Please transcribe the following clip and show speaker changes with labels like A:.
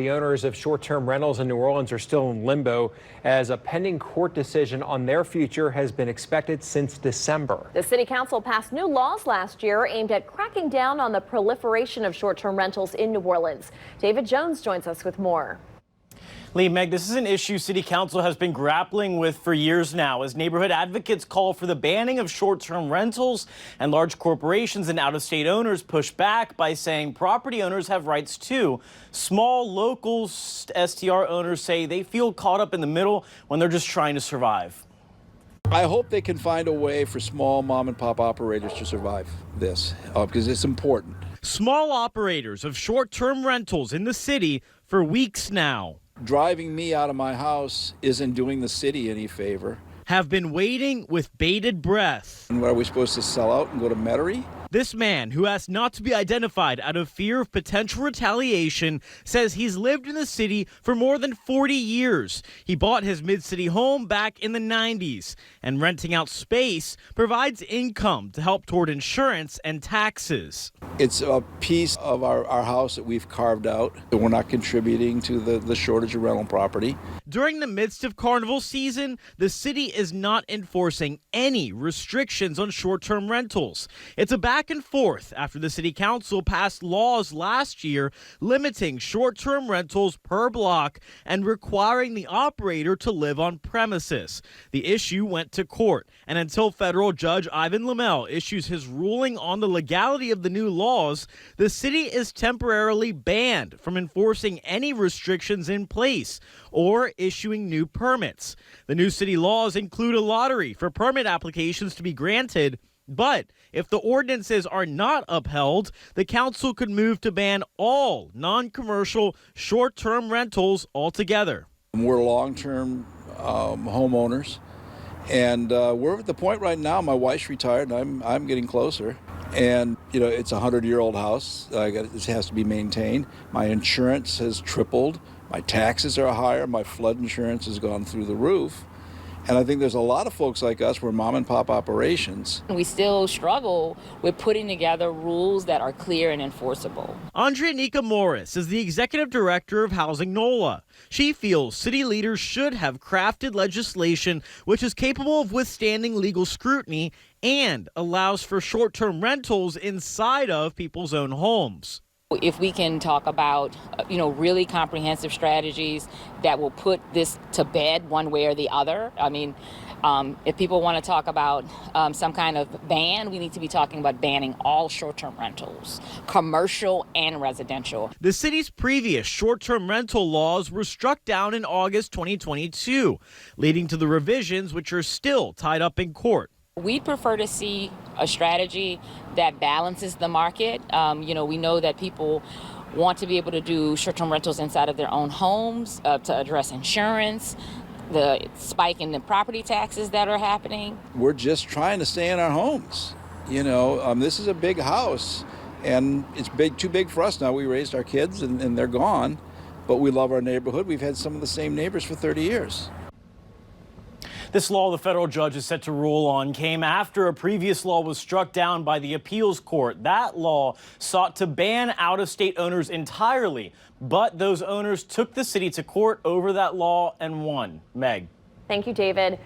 A: The owners of short-term rentals in New Orleans are still in limbo as a pending court decision on their future has been expected since December.
B: The city council passed new laws last year aimed at cracking down on the proliferation of short-term rentals in New Orleans. David Jones joins us with more.
C: Lee, Meg, this is an issue City Council has been grappling with for years now as neighborhood advocates call for the banning of short-term rentals and large corporations and out-of-state owners push back by saying property owners have rights too. Small local STR owners say they feel caught up in the middle when they're just trying to survive.
D: I hope they can find a way for small mom and pop operators to survive this because it's important.
C: Small operators of short-term rentals in the city for weeks now.
D: Driving me out of my house isn't doing the city any favor.
C: Have been waiting with bated breath.
D: And what, are we supposed to sell out and go to Metairie?
C: This man, who asked not to be identified out of fear of potential retaliation, says he's lived in the city for more than 40 years. He bought his mid-city home back in the 90s, and renting out space provides income to help toward insurance and taxes.
D: It's a piece of our house that we've carved out. We're not contributing to the shortage of rental property.
C: During the midst of Carnival season, the city is not enforcing any restrictions on short-term rentals. It's a back and forth after the city council passed laws last year limiting short-term rentals per block and requiring the operator to live on premises. The issue went to court, and until federal judge Ivan Lamel issues his ruling on the legality of the new laws, the city is temporarily banned from enforcing any restrictions in place or issuing new permits. The new city laws include a lottery for permit applications to be granted. But if the ordinances are not upheld, the council could move to ban all non-commercial short-term rentals altogether.
D: We're long-term homeowners, and we're at the point right now. My wife's retired, and I'm getting closer. And you know, it's a 100-year-old house. It has to be maintained. My insurance has tripled. My taxes are higher. My flood insurance has gone through the roof. And I think there's a lot of folks like us, we're mom and pop operations.
E: We still struggle with putting together rules that are clear and enforceable.
C: Andrea Nika Morris is the executive director of HousingNOLA. She feels city leaders should have crafted legislation which is capable of withstanding legal scrutiny and allows for short-term rentals inside of people's own homes.
E: If we can talk about, really comprehensive strategies that will put this to bed one way or the other. I mean, if people want to talk about some kind of ban, we need to be talking about banning all short-term rentals, commercial and residential.
C: The city's previous short-term rental laws were struck down in August 2022, leading to the revisions which are still tied up in court.
E: We'd prefer to see a strategy that balances the market. We know that people want to be able to do short-term rentals inside of their own homes to address insurance, the spike in the property taxes that are happening.
D: We're just trying to stay in our homes. This is a big house, and it's too big for us now. We raised our kids, and they're gone, but we love our neighborhood. We've had some of the same neighbors for 30 years.
C: This law the federal judge is set to rule on came after a previous law was struck down by the appeals court. That law sought to ban out-of-state owners entirely, but those owners took the city to court over that law and won. Meg.
B: Thank you, David.